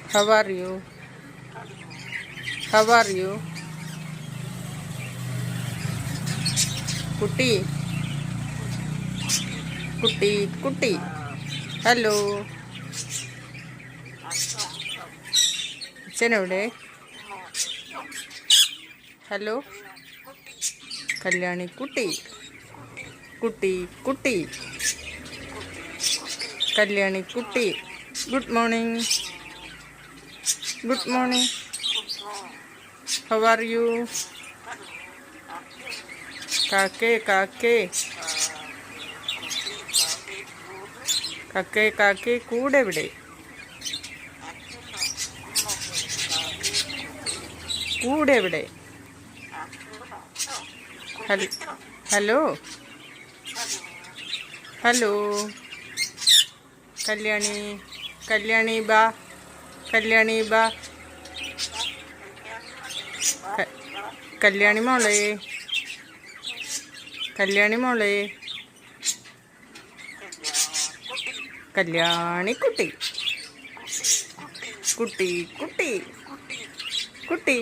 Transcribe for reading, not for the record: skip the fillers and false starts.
How are you? How are you? കുട്ടി കുട്ടി കുട്ടി ഹലോ അച്ഛനെവിടെ? ഹലോ കല്യാണി കുട്ടി കുട്ടി കുട്ടി കല്യാണി കുട്ടി good morning good morning how are you? കാക്കേ കാക്കേ കാക്കേ കാക്കേ കൂടെവിടെ? കൂടെവിടെ? ഹലോ ഹലോ കല്യാണി കല്യാണി ബാ കല്യാണി ബാ കല്യാണി മോളെ കല്യാണി മോളെ കല്യാണി കുട്ടി കുട്ടി കുട്ടി കുട്ടി